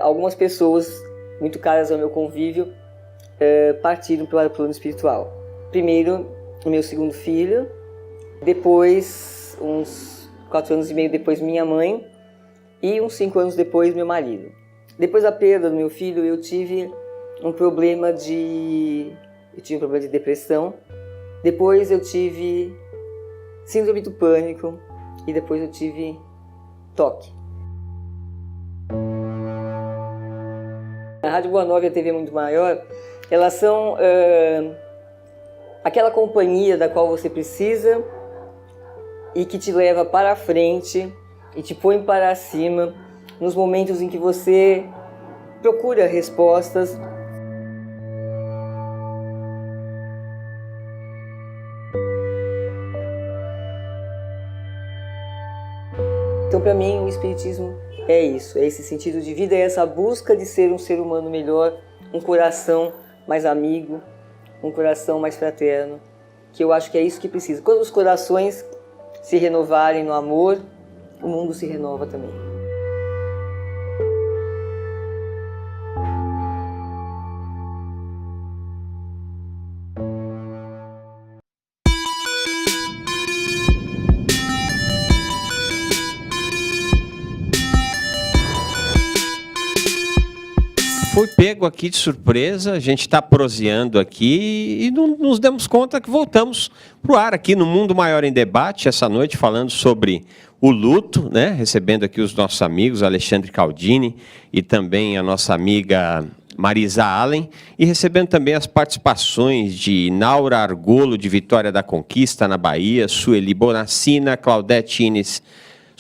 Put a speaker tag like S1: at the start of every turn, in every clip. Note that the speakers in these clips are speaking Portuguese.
S1: Algumas pessoas muito caras ao meu convívio partiram para o plano espiritual. Primeiro, o meu segundo filho, depois, uns 4 anos e meio depois, minha mãe, e uns 5 anos depois, meu marido. Depois da perda do meu filho, eu tive um problema de depressão. Depois eu tive síndrome do pânico e depois eu tive toque. A Rádio Boa Nova e a TV Mundo Maior, elas são aquela companhia da qual você precisa e que te leva para a frente e te põe para cima nos momentos em que você procura respostas. Então, para mim, o Espiritismo é isso, é esse sentido de vida, é essa busca de ser um ser humano melhor, um coração mais amigo, um coração mais fraterno, que eu acho que é isso que precisa. Quando os corações se renovarem no amor, o mundo se renova também.
S2: Foi pego aqui de surpresa, a gente está proseando aqui e não nos demos conta que voltamos para o ar aqui no Mundo Maior em Debate, essa noite falando sobre o luto, né? Recebendo aqui os nossos amigos, Alexandre Caldini e também a nossa amiga Marisa Allen, e recebendo também as participações de Naura Argolo, de Vitória da Conquista, na Bahia, Sueli Bonassina, Claudete Ines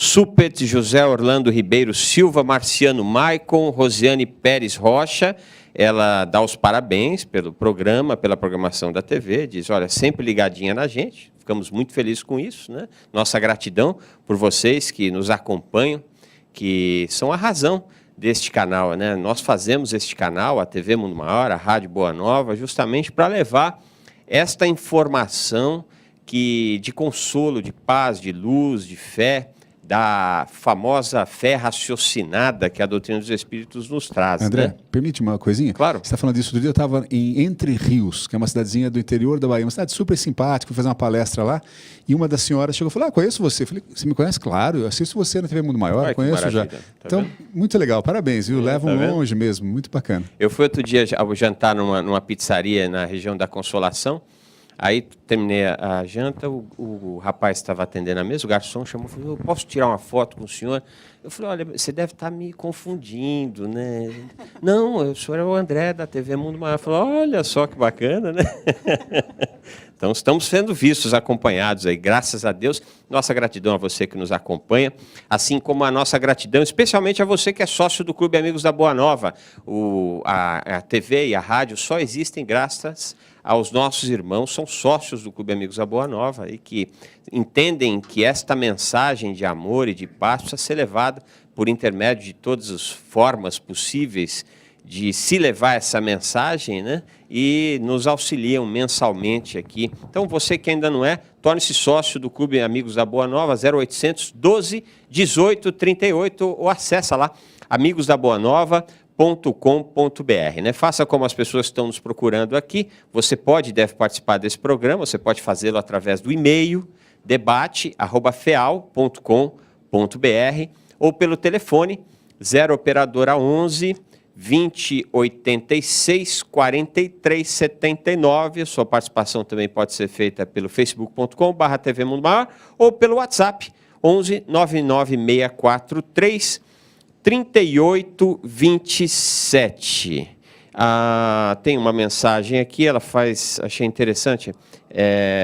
S2: Supet, José Orlando Ribeiro Silva, Marciano Maicon, Rosiane Pérez Rocha. Ela dá os parabéns pelo programa, pela programação da TV, diz, olha, sempre ligadinha na gente, ficamos muito felizes com isso, né? Nossa gratidão por vocês que nos acompanham, que são a razão deste canal, né? Nós fazemos este canal, a TV Mundo Maior, a Rádio Boa Nova, justamente para levar esta informação de consolo, de paz, de luz, de fé, da famosa fé raciocinada que a doutrina dos Espíritos nos traz.
S3: André,
S2: né?
S3: Permite uma coisinha?
S2: Claro.
S3: Você está falando disso outro dia, eu estava em Entre Rios, que é uma cidadezinha do interior da Bahia, uma cidade super simpática, fui fazer uma palestra lá, e uma das senhoras chegou e falou, conheço você. Eu falei, você me conhece? Claro, eu assisto você na TV Mundo Maior,
S2: Ai,
S3: conheço já.
S2: Tá
S3: então,
S2: vendo?
S3: muito legal, parabéns, viu? Levam
S2: tá
S3: longe mesmo, muito bacana.
S2: Eu fui outro dia ao jantar numa pizzaria na região da Consolação. Aí terminei a janta, o rapaz estava atendendo a mesa, o garçom chamou e falou, eu posso tirar uma foto com o senhor? Eu falei, olha, você deve estar me confundindo, né? Não, o senhor é o André da TV Mundo Maior. Eu falei, olha só que bacana, né? Então, estamos sendo vistos, acompanhados aí, graças a Deus. Nossa gratidão a você que nos acompanha, assim como a nossa gratidão, especialmente a você que é sócio do Clube Amigos da Boa Nova. A TV e a rádio só existem graças aos nossos irmãos, são sócios do Clube Amigos da Boa Nova e que entendem que esta mensagem de amor e de paz precisa ser levada por intermédio de todas as formas possíveis de se levar essa mensagem, né? E nos auxiliam mensalmente aqui. Então, você que ainda não é, torne-se sócio do Clube Amigos da Boa Nova, 0800 12 18 38, ou acessa lá, amigosdaboanova.com.br, né? Faça como as pessoas que estão nos procurando aqui. Você pode e deve participar desse programa, você pode fazê-lo através do e-mail debate@feal.com.br ou pelo telefone 0 operadora 11 20 86 43 79. A sua participação também pode ser feita pelo facebook.com/TV Mundo Maior ou pelo WhatsApp 11 99643 3827. Tem uma mensagem aqui, ela achei interessante.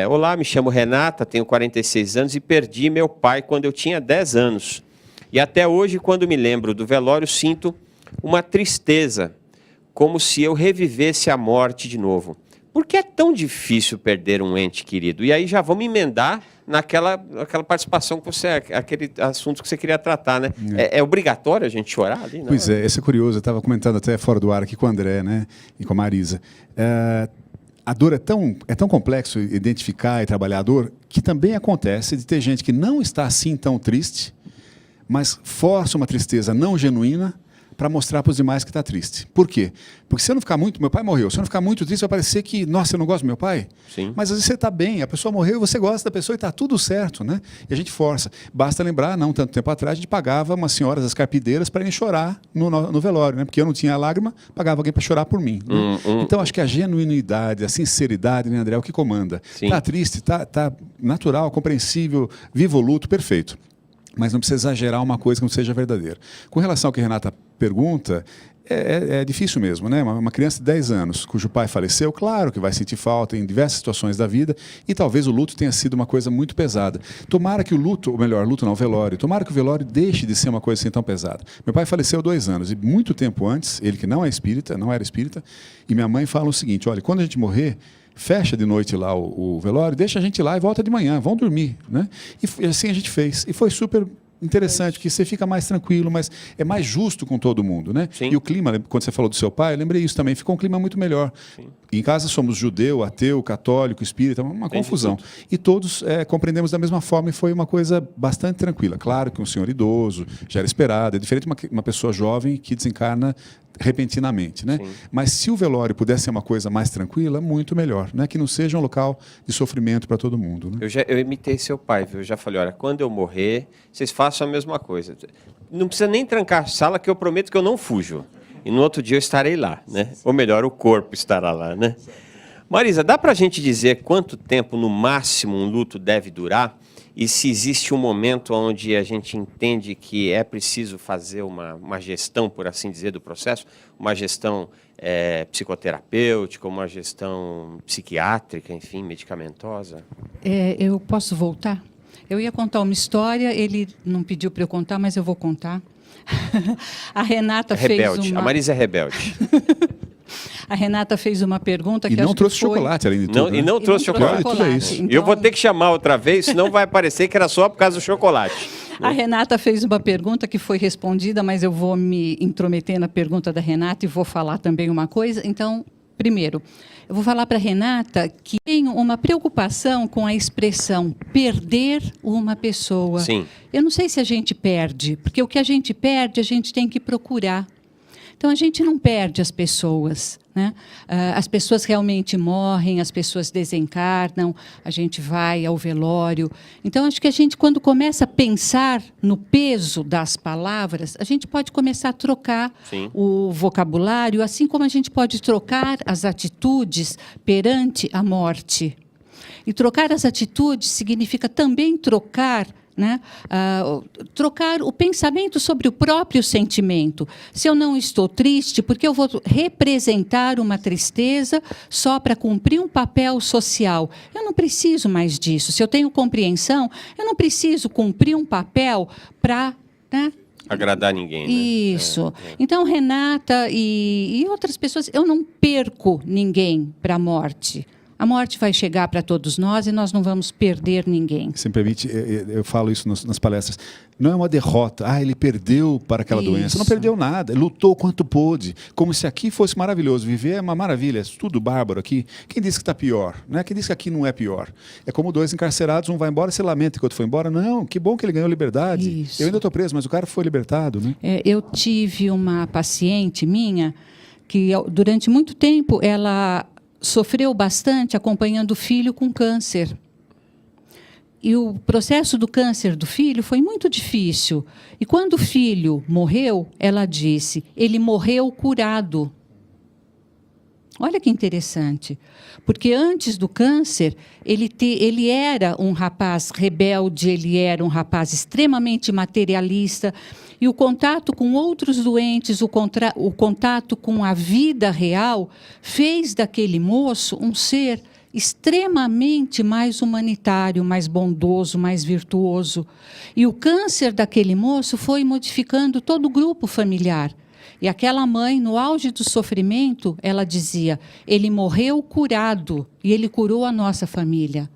S2: Olá, me chamo Renata, tenho 46 anos e perdi meu pai quando eu tinha 10 anos. E até hoje, quando me lembro do velório, sinto uma tristeza, como se eu revivesse a morte de novo. Por que é tão difícil perder um ente querido? E aí já vamos emendar naquela participação que aquele assunto que você queria tratar, né? É obrigatório a gente chorar ali? Não?
S3: Pois é, esse é curioso, eu estava comentando até fora do ar aqui com o André, né? E com a Marisa. A dor é tão complexo identificar e trabalhar a dor, que também acontece de ter gente que não está assim tão triste, mas força uma tristeza não genuína para mostrar para os demais que está triste. Por quê? Porque se eu não ficar muito... Meu pai morreu. Se eu não ficar muito triste, vai parecer que, nossa, eu não gosto do meu pai.
S2: Sim.
S3: Mas às vezes você está bem, a pessoa morreu e você gosta da pessoa e está tudo certo, né? E a gente força. Basta lembrar, não tanto tempo atrás, a gente pagava umas senhoras das carpideiras para irem chorar no velório, né? Porque eu não tinha lágrima, pagava alguém para chorar por mim. Né? Então, acho que a genuinidade, a sinceridade, né, André, é o que comanda. Está triste, está natural, compreensível, viva o luto, perfeito. Mas não precisa exagerar uma coisa que não seja verdadeira. Com relação ao que a Renata pergunta, é difícil mesmo, né? Uma criança de 10 anos, cujo pai faleceu, claro que vai sentir falta em diversas situações da vida, e talvez o luto tenha sido uma coisa muito pesada. Tomara que o luto, ou melhor, luto não, o velório, tomara que o velório deixe de ser uma coisa assim tão pesada. Meu pai faleceu há 2 anos, e muito tempo antes, ele que não era espírita, e minha mãe fala o seguinte: olha, quando a gente morrer, fecha de noite lá o velório, deixa a gente lá e volta de manhã, vão dormir, né? E assim a gente fez. E foi super interessante, porque você fica mais tranquilo, mas é mais justo com todo mundo, né?
S2: Sim.
S3: E o clima, quando você falou do seu pai, eu lembrei isso também, ficou um clima muito melhor.
S2: Sim.
S3: Em casa somos judeu, ateu, católico, espírita, uma confusão. E todos compreendemos da mesma forma e foi uma coisa bastante tranquila. Claro que um senhor idoso já era esperado, é diferente de uma pessoa jovem que desencarna repentinamente, né?
S2: Sim.
S3: Mas se o velório pudesse ser uma coisa mais tranquila, muito melhor, né? Que não seja um local de sofrimento para todo mundo, né?
S2: Eu imitei seu pai, viu? Eu já falei, olha, quando eu morrer, vocês façam a mesma coisa. Não precisa nem trancar a sala, que eu prometo que eu não fujo. E no outro dia eu estarei lá, né? Ou melhor, o corpo estará lá, né? Marisa, dá para a gente dizer quanto tempo, no máximo, um luto deve durar? E se existe um momento onde a gente entende que é preciso fazer uma gestão, por assim dizer, do processo, uma gestão psicoterapêutica, uma gestão psiquiátrica, enfim, medicamentosa?
S4: Eu posso voltar? Eu ia contar uma história, ele não pediu para eu contar, mas eu vou contar. A Renata
S2: Rebelde.
S4: fez uma...
S2: A Marisa é rebelde.
S4: A Renata fez uma pergunta que
S3: E não
S4: acho
S3: trouxe
S4: que foi...
S3: chocolate, além de tudo.
S2: E não trouxe chocolate.
S3: Tudo é isso.
S4: Então,
S2: Eu vou ter que chamar outra vez, senão vai parecer que era só por causa do chocolate.
S4: A Renata fez uma pergunta que foi respondida, mas eu vou me intrometer na pergunta da Renata e vou falar também uma coisa. Então, primeiro, eu vou falar para a Renata que tenho uma preocupação com a expressão perder uma pessoa.
S2: Sim.
S4: Eu não sei se a gente perde, porque o que a gente perde, a gente tem que procurar. Então, a gente não perde as pessoas, né? As pessoas realmente morrem, as pessoas desencarnam, a gente vai ao velório. Então, acho que a gente, quando começa a pensar no peso das palavras, a gente pode começar a trocar
S2: Sim.
S4: o vocabulário, assim como a gente pode trocar as atitudes perante a morte. E trocar as atitudes significa também trocar, né? Trocar o pensamento sobre o próprio sentimento. Se eu não estou triste, porque eu vou representar uma tristeza só para cumprir um papel social? Eu não preciso mais disso. Se eu tenho compreensão, eu não preciso cumprir um papel para... né?
S2: Agradar ninguém, né?
S4: Isso. Então, Renata e outras pessoas, eu não perco ninguém para a morte. A morte vai chegar para todos nós e nós não vamos perder ninguém.
S3: Se me permite, eu falo isso nas palestras. Não é uma derrota. Ele perdeu para aquela doença. Não perdeu nada. Ele lutou quanto pôde. Como se aqui fosse maravilhoso. Viver é uma maravilha. É tudo bárbaro aqui. Quem disse que está pior? Né? Quem disse que aqui não é pior? É como 2 encarcerados, um vai embora, se lamenta que o outro foi embora. Não, que bom que ele ganhou liberdade.
S4: Isso.
S3: Eu ainda estou preso, mas o cara foi libertado. Né?
S4: Eu tive uma paciente minha que, durante muito tempo, ela sofreu bastante acompanhando o filho com câncer. E o processo do câncer do filho foi muito difícil. E quando o filho morreu, ela disse, ele morreu curado. Olha que interessante. Porque antes do câncer, ele era um rapaz rebelde, ele era um rapaz extremamente materialista. E o contato com outros doentes, o contato com a vida real, fez daquele moço um ser extremamente mais humanitário, mais bondoso, mais virtuoso. E o câncer daquele moço foi modificando todo o grupo familiar. E aquela mãe, no auge do sofrimento, ela dizia, ele morreu curado e ele curou a nossa família.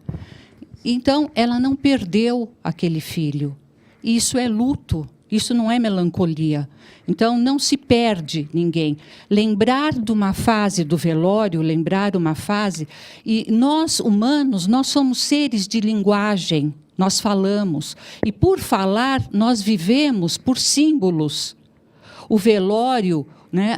S4: Então, ela não perdeu aquele filho. Isso é luto. Isso não é melancolia. Então, não se perde ninguém. Lembrar de uma fase do velório, lembrar uma fase... E nós, humanos, nós somos seres de linguagem. Nós falamos. E, por falar, nós vivemos por símbolos. o velório, né,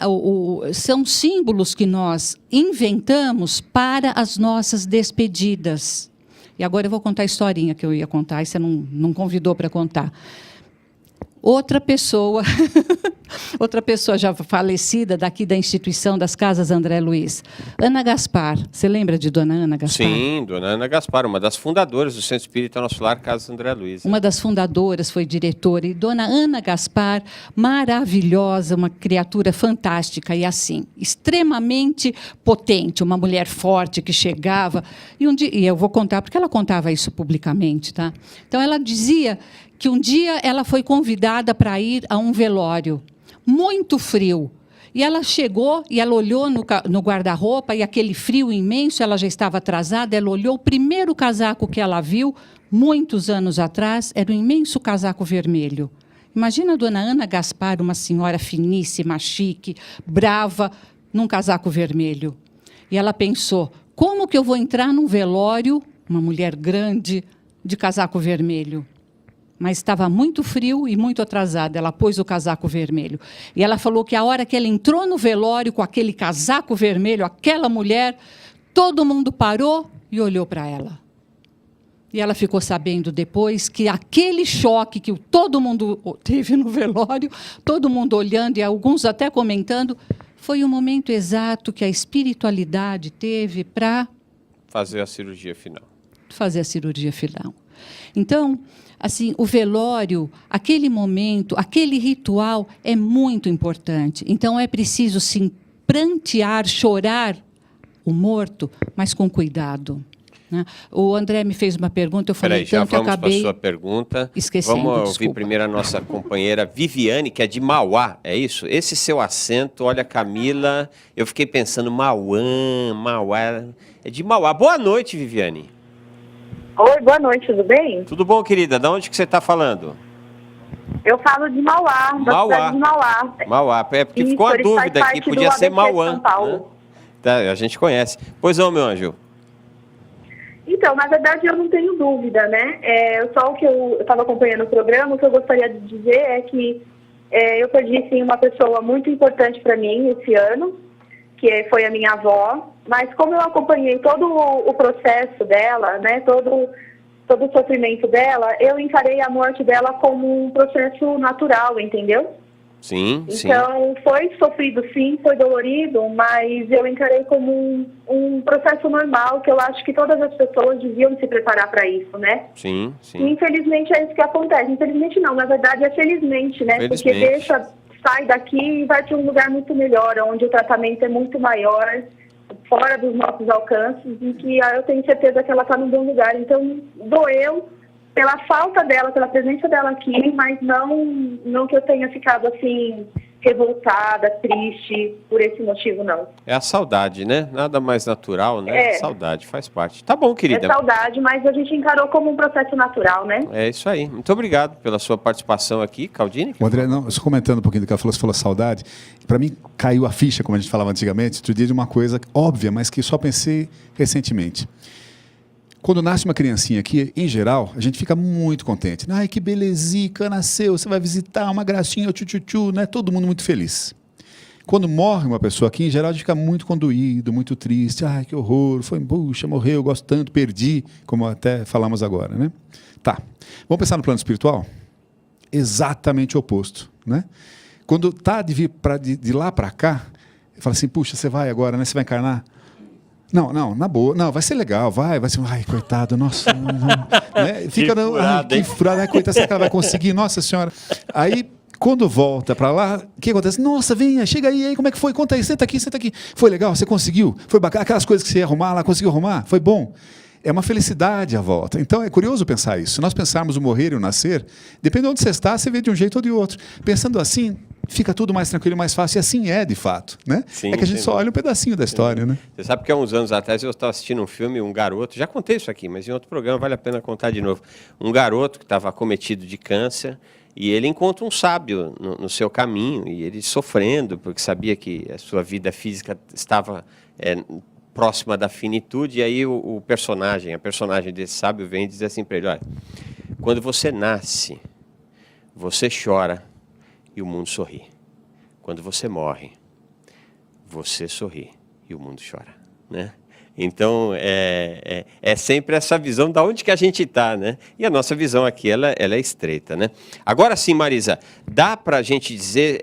S4: são símbolos que nós inventamos para as nossas despedidas. E agora eu vou contar a historinha que eu ia contar, e você não convidou para contar. Outra pessoa já falecida daqui da instituição das Casas André Luiz, Ana Gaspar. Você lembra de Dona Ana Gaspar?
S2: Sim, Dona Ana Gaspar, uma das fundadoras do Centro Espírita Nosso Lar, Casas André Luiz.
S4: Uma das fundadoras, foi diretora. E Dona Ana Gaspar, maravilhosa, uma criatura fantástica e assim, extremamente potente, uma mulher forte que chegava. E eu vou contar, porque ela contava isso publicamente, tá? Então, ela dizia que um dia ela foi convidada para ir a um velório, muito frio. E ela chegou e ela olhou no guarda-roupa, e aquele frio imenso, ela já estava atrasada, ela olhou, o primeiro casaco que ela viu, muitos anos atrás, era um imenso casaco vermelho. Imagina a Dona Ana Gaspar, uma senhora finíssima, chique, brava, num casaco vermelho. E ela pensou, como que eu vou entrar num velório, uma mulher grande, de casaco vermelho? Mas estava muito frio e muito atrasada. Ela pôs o casaco vermelho. E ela falou que a hora que ela entrou no velório com aquele casaco vermelho, aquela mulher, todo mundo parou e olhou para ela. E ela ficou sabendo depois que aquele choque que todo mundo teve no velório, todo mundo olhando e alguns até comentando, foi o momento exato que a espiritualidade teve para
S2: fazer a cirurgia final.
S4: Então, assim, o velório, aquele momento, aquele ritual é muito importante. Então, é preciso, sim, prantear, chorar o morto, mas com cuidado. Né? O André me fez uma pergunta, eu falei tanto que eu acabei
S2: para a sua pergunta.
S4: Esquecendo,
S2: Vamos
S4: desculpa.
S2: ouvir primeiro a nossa companheira Viviane, que é de Mauá, é isso? Esse seu acento, olha, Camila, eu fiquei pensando, Mauá, é de Mauá. Boa noite, Viviane.
S5: Oi, boa noite, tudo bem?
S2: Tudo bom, querida? De onde que você está falando?
S5: Eu falo de Mauá, da cidade de Mauá.
S2: Mauá, é porque
S5: Isso,
S2: ficou a
S5: ele faz
S2: dúvida aqui,
S5: parte
S2: podia
S5: do
S2: ser
S5: ABC
S2: Mauá.
S5: São Paulo.
S2: Né? Tá, a gente conhece. Pois não, meu anjo.
S5: Então, na verdade, eu não tenho dúvida, né? Só o que eu estava acompanhando o programa, o que eu gostaria de dizer é que eu perdi, sim, uma pessoa muito importante para mim esse ano, que foi a minha avó, mas como eu acompanhei todo o processo dela, né, todo o sofrimento dela, eu encarei a morte dela como um processo natural, entendeu?
S2: Sim, sim.
S5: Então, foi sofrido, sim, foi dolorido, mas eu encarei como um processo normal, que eu acho que todas as pessoas deviam se preparar para isso, né?
S2: Sim, sim.
S5: E, infelizmente, é isso que acontece. Infelizmente não, na verdade é felizmente, né?
S2: Felizmente.
S5: Porque sai daqui e vai para um lugar muito melhor, onde o tratamento é muito maior, fora dos nossos alcances, e que eu tenho certeza que ela está num bom lugar. Então, doeu pela falta dela, pela presença dela aqui, mas não que eu tenha ficado assim, revoltada, triste por esse motivo, não.
S2: É a saudade, né? Nada mais natural, né? Saudade, faz parte. Tá bom, querida.
S5: É saudade, mas a gente encarou como um processo natural, né?
S2: É isso aí. Muito obrigado pela sua participação aqui, Caldini.
S3: André, não, só comentando um pouquinho do que ela falou, você falou saudade. Para mim, caiu a ficha, como a gente falava antigamente, outro dia, de uma coisa óbvia, mas que só pensei recentemente. Quando nasce uma criancinha aqui, em geral, a gente fica muito contente. Ai, que belezica, nasceu, você vai visitar, uma gracinha, tchu, né? Todo mundo muito feliz. Quando morre uma pessoa aqui, em geral, a gente fica muito condoído, muito triste. Ai, que horror, puxa, morreu, eu gosto tanto, perdi, como até falamos agora, né? Tá, vamos pensar no plano espiritual? Exatamente o oposto, né? Quando está de lá para cá, fala assim, puxa, você vai agora, né? Você vai encarnar? Não, na boa. Não, vai ser legal, vai ser, ai, coitado, nossa. Né? Fica que furada, coitada, será que ela vai conseguir? Nossa Senhora. Aí, quando volta para lá, o que acontece? Nossa, venha, chega aí, como é que foi? Conta aí, senta aqui. Foi legal, você conseguiu? Foi bacana? Aquelas coisas que você ia arrumar lá, conseguiu arrumar? Foi bom? É uma felicidade a volta. Então, é curioso pensar isso. Se nós pensarmos o morrer e o nascer, depende de onde você está, você vê de um jeito ou de outro. Pensando assim, fica tudo mais tranquilo e mais fácil, e assim é, de fato. Né?
S2: Sim,
S3: é que a gente só olha um pedacinho da história. Né?
S2: Você sabe que há uns anos atrás eu estava assistindo um filme, um garoto, já contei isso aqui, mas em outro programa vale a pena contar de novo. Um garoto que estava acometido de câncer, e ele encontra um sábio no seu caminho, e ele sofrendo, porque sabia que a sua vida física estava próxima da finitude, e aí a personagem desse sábio vem e diz assim para ele, olha, quando você nasce, você chora e o mundo sorri. quando você morre, você sorri e o mundo chora, né? Então, é sempre essa visão de onde que a gente está, né? E a nossa visão aqui, ela é estreita, né? Agora sim, Marisa, dá para a gente dizer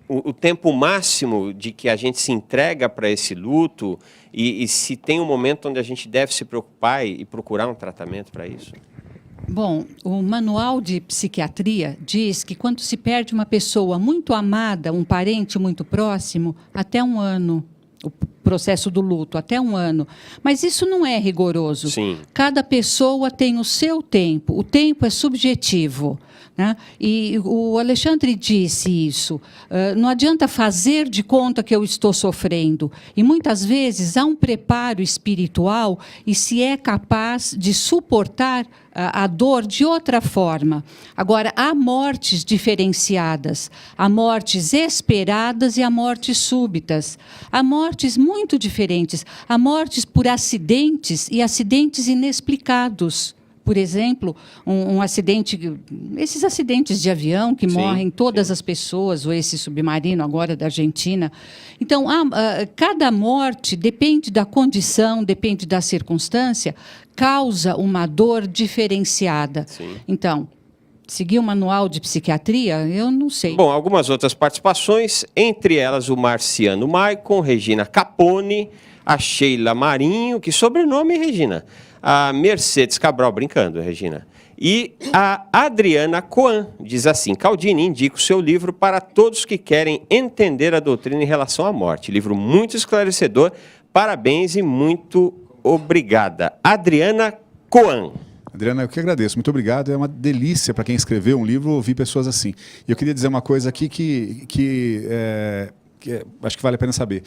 S2: o tempo máximo de que a gente se entrega para esse luto e se tem um momento onde a gente deve se preocupar e procurar um tratamento para isso?
S4: Bom, o manual de psiquiatria diz que quando se perde uma pessoa muito amada, um parente muito próximo, até 1 ano. O processo do luto, até 1 ano. Mas isso não é rigoroso.
S2: Sim.
S4: Cada pessoa tem o seu tempo. O tempo é subjetivo, né? E o Alexandre disse isso. Não adianta fazer de conta que eu estou sofrendo. E muitas vezes há um preparo espiritual e se é capaz de suportar a dor de outra forma. Agora, há mortes diferenciadas. Há mortes esperadas e há mortes súbitas. Há mortes muito diferentes. Há mortes por acidentes e acidentes inexplicados. Por exemplo, um acidente, esses acidentes de avião que morrem todas as pessoas, ou esse submarino agora da Argentina. Então, cada morte depende da condição, depende da circunstância, causa uma dor diferenciada.
S2: Sim.
S4: Então, seguir o manual de psiquiatria, eu não sei.
S2: Bom, algumas outras participações, entre elas o Marciano Maicon, Regina Capone, a Sheila Marinho, que sobrenome, Regina? A Mercedes Cabral, brincando, Regina. E a Adriana Coan diz assim: Caldini, indica o seu livro para todos que querem entender a doutrina em relação à morte. Livro muito esclarecedor, parabéns e muito obrigada. Adriana Coan.
S3: Adriana, eu que agradeço. Muito obrigado. É uma delícia para quem escreveu um livro ouvir pessoas assim. E eu queria dizer uma coisa aqui que acho que vale a pena saber.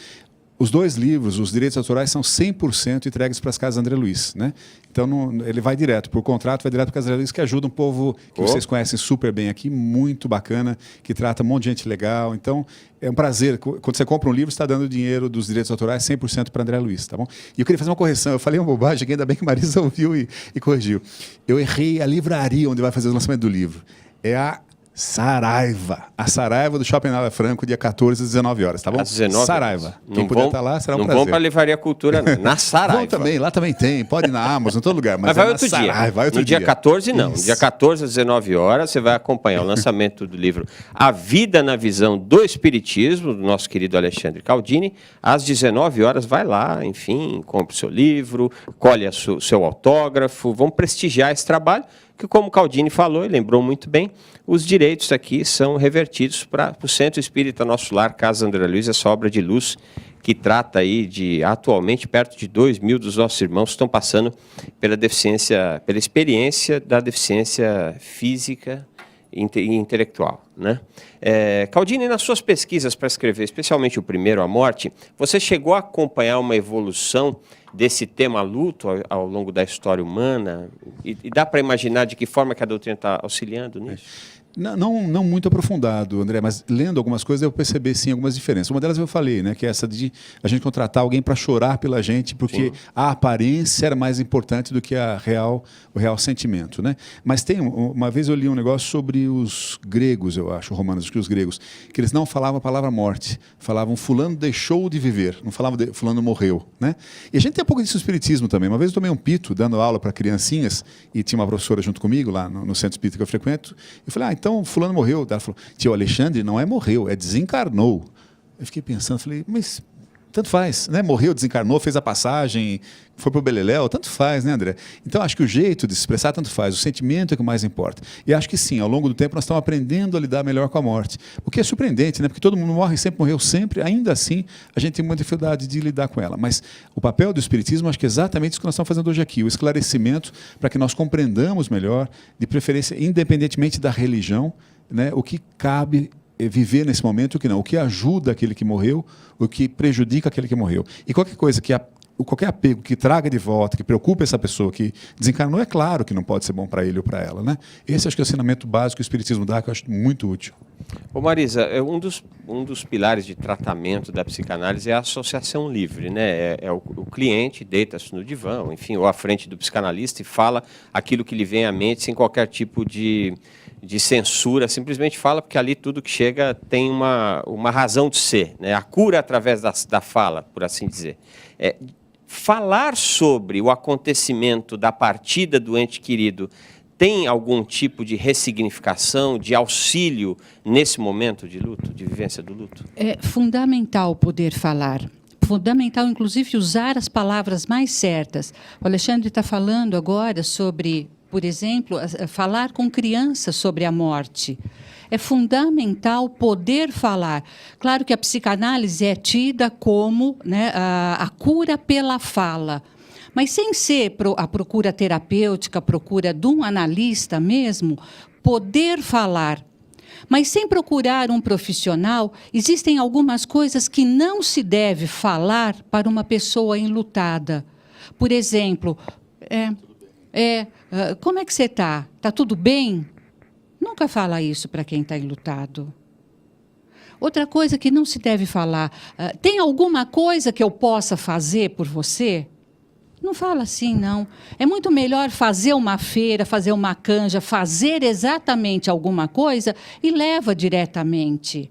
S3: Os 2 livros, os direitos autorais, são 100% entregues para as casas André Luiz, né? Então, ele vai direto, por contrato, vai direto para as André Luiz, que ajuda um povo que vocês conhecem super bem aqui, muito bacana, que trata um monte de gente legal. Então, é um prazer. Quando você compra um livro, você está dando dinheiro dos direitos autorais 100% para André Luiz, tá bom? E eu queria fazer uma correção. Eu falei uma bobagem, ainda bem que Marisa ouviu e corrigiu. Eu errei a livraria onde vai fazer o lançamento do livro. É a Saraiva. A Saraiva do Shopping Nova Franco, dia 14 às 19 horas, tá bom?
S2: Às 19
S3: Saraiva.
S2: horas.
S3: Quem puder estar lá, será um
S2: não
S3: prazer.
S2: Não vão para a Livraria Cultura, não. Na Saraiva.
S3: Vão também, lá também tem. Pode ir na Amazon, em todo lugar. Mas
S2: vai
S3: é
S2: outro dia.
S3: Saraiva, vai outro
S2: no dia 14, não.
S3: Isso.
S2: No dia 14 às 19 horas, você vai acompanhar o lançamento do livro A Vida na Visão do Espiritismo, do nosso querido Alexandre Caldini. Às 19 horas, vai lá, enfim, compre o seu livro, colhe o seu autógrafo. Vamos prestigiar esse trabalho, que, como o Caldini falou e lembrou muito bem, os direitos aqui são revertidos para o Centro Espírita Nosso Lar, Casa André Luiz, essa obra de luz que trata aí de, atualmente, perto de 2.000 dos nossos irmãos que estão passando pela experiência da deficiência física e intelectual, né? Caldini, nas suas pesquisas para escrever, especialmente o primeiro, A Morte, você chegou a acompanhar uma evolução desse tema luto ao longo da história humana? E dá para imaginar de que forma que a doutrina está auxiliando nisso?
S3: Não muito aprofundado, André, mas lendo algumas coisas eu percebi sim algumas diferenças. Uma delas eu falei, né, que é essa de a gente contratar alguém para chorar pela gente, porque a aparência era mais importante do que o real sentimento, né? Mas uma vez eu li um negócio sobre os gregos, eu acho, romanos, que os gregos, que eles não falavam a palavra morte, falavam fulano deixou de viver, não falavam fulano morreu, né? E a gente tem um pouco disso no espiritismo também. Uma vez eu tomei um pito dando aula para criancinhas e tinha uma professora junto comigo lá no centro espírita que eu frequento. Eu falei, então fulano morreu. Ela falou, tio Alexandre, não é morreu, é desencarnou. Eu fiquei pensando, falei, mas tanto faz, né? Morreu, desencarnou, fez a passagem, foi pro Beleléu, tanto faz, né, André? Então, acho que o jeito de se expressar tanto faz, o sentimento é o que mais importa. E acho que sim, ao longo do tempo nós estamos aprendendo a lidar melhor com a morte. O que é surpreendente, né? Porque todo mundo morre, sempre morreu, sempre, ainda assim, a gente tem muita dificuldade de lidar com ela. Mas o papel do Espiritismo, acho que é exatamente isso que nós estamos fazendo hoje aqui, o esclarecimento para que nós compreendamos melhor, de preferência, independentemente da religião, né, o que cabe viver nesse momento, o que não, o que ajuda aquele que morreu, o que prejudica aquele que morreu. E qualquer coisa qualquer apego que traga de volta, que preocupe essa pessoa que desencarnou, é claro que não pode ser bom para ele ou para ela, né? Esse acho que é o ensinamento básico que o Espiritismo dá, que eu acho muito útil.
S2: Ô Marisa, um dos pilares de tratamento da psicanálise é a associação livre, né? O cliente deita-se no divã, enfim, ou à frente do psicanalista e fala aquilo que lhe vem à mente sem qualquer tipo de de censura, simplesmente fala, porque ali tudo que chega tem uma razão de ser, né? A cura através da fala, por assim dizer. Falar sobre o acontecimento da partida do ente querido tem algum tipo de ressignificação, de auxílio nesse momento de luto, de vivência do luto? É
S4: fundamental poder falar. Fundamental, inclusive, usar as palavras mais certas. O Alexandre está falando agora sobre, por exemplo, falar com crianças sobre a morte. É fundamental poder falar. Claro que a psicanálise é tida como, né, a cura pela fala. Mas sem ser a procura terapêutica, a procura de um analista mesmo, poder falar. Mas sem procurar um profissional, existem algumas coisas que não se deve falar para uma pessoa enlutada. Por exemplo, como é que você está? Está tudo bem? Nunca fala isso para quem está enlutado. Outra coisa que não se deve falar, tem alguma coisa que eu possa fazer por você? Não fala assim, não. É muito melhor fazer uma feira, fazer uma canja, fazer exatamente alguma coisa e leva diretamente.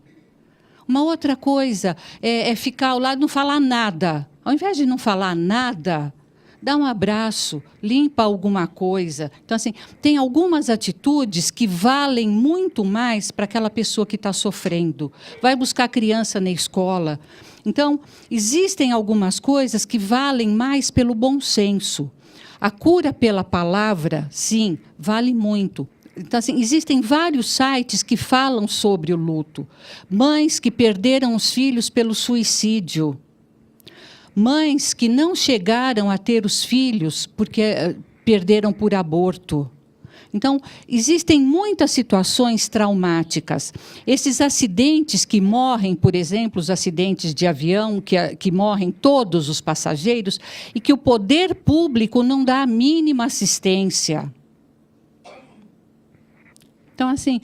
S4: Uma outra coisa é ficar ao lado e não falar nada. Ao invés de não falar nada, dá um abraço, limpa alguma coisa. Então, assim, tem algumas atitudes que valem muito mais para aquela pessoa que está sofrendo. Vai buscar a criança na escola. Então, existem algumas coisas que valem mais pelo bom senso. A cura pela palavra, sim, vale muito. Então, assim, existem vários sites que falam sobre o luto. Mães que perderam os filhos pelo suicídio. Mães que não chegaram a ter os filhos porque perderam por aborto. Então, existem muitas situações traumáticas. Esses acidentes que morrem, por exemplo, os acidentes de avião, que morrem todos os passageiros, e que o poder público não dá a mínima assistência. Então, assim...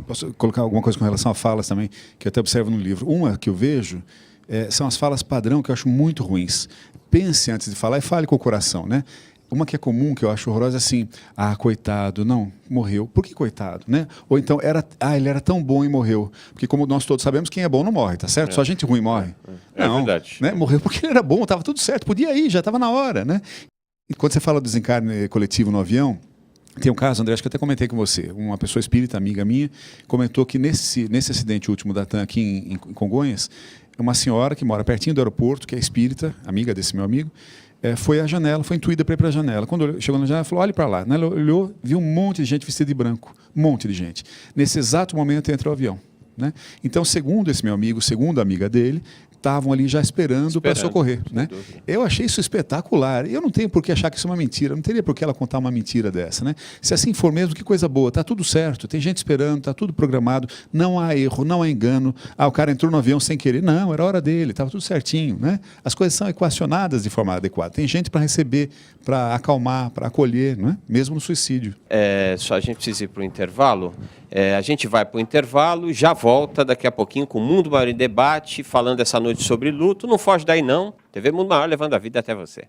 S3: Posso colocar alguma coisa com relação a falas também, que eu até observo no livro. Uma que eu vejo são as falas padrão, que eu acho muito ruins. Pense antes de falar e fale com o coração, né? Uma que é comum, que eu acho horrorosa, é assim, coitado, não, morreu. Por que coitado, né? Ou então, ele era tão bom e morreu. Porque como nós todos sabemos, quem é bom não morre, tá certo? Só gente ruim morre. Não,
S2: verdade.
S3: Né? Morreu porque ele era bom, estava tudo certo, podia ir, já estava na hora, né? E quando você fala do desencarne coletivo no avião, tem um caso, André, acho que eu até comentei com você, uma pessoa espírita, amiga minha, comentou que nesse acidente último da TAM aqui em Congonhas, uma senhora que mora pertinho do aeroporto, que é espírita, amiga desse meu amigo, foi à janela, foi intuída para ir para a janela. Quando chegou na janela, ela falou, olhe para lá. Ela olhou, viu um monte de gente vestida de branco, um monte de gente. Nesse exato momento entra o avião. Né? Então, segundo esse meu amigo, segundo a amiga dele, estavam ali já esperando para socorrer. Né? Eu achei isso espetacular. Eu não tenho por que achar que isso é uma mentira. Não teria por que ela contar uma mentira dessa. Né? Se assim for mesmo, que coisa boa. Está tudo certo. Tem gente esperando, está tudo programado. Não há erro, não há engano. O cara entrou no avião sem querer. Não, era hora dele. Estava tudo certinho. Né? As coisas são equacionadas de forma adequada. Tem gente para receber, para acalmar, para acolher, né? Mesmo no suicídio.
S2: Só a gente precisa ir para o intervalo. A gente vai para o intervalo, já volta daqui a pouquinho com o Mundo Maior em Debate, falando essa noite sobre luto. Não foge daí não. TV Mundo Maior levando a vida até você.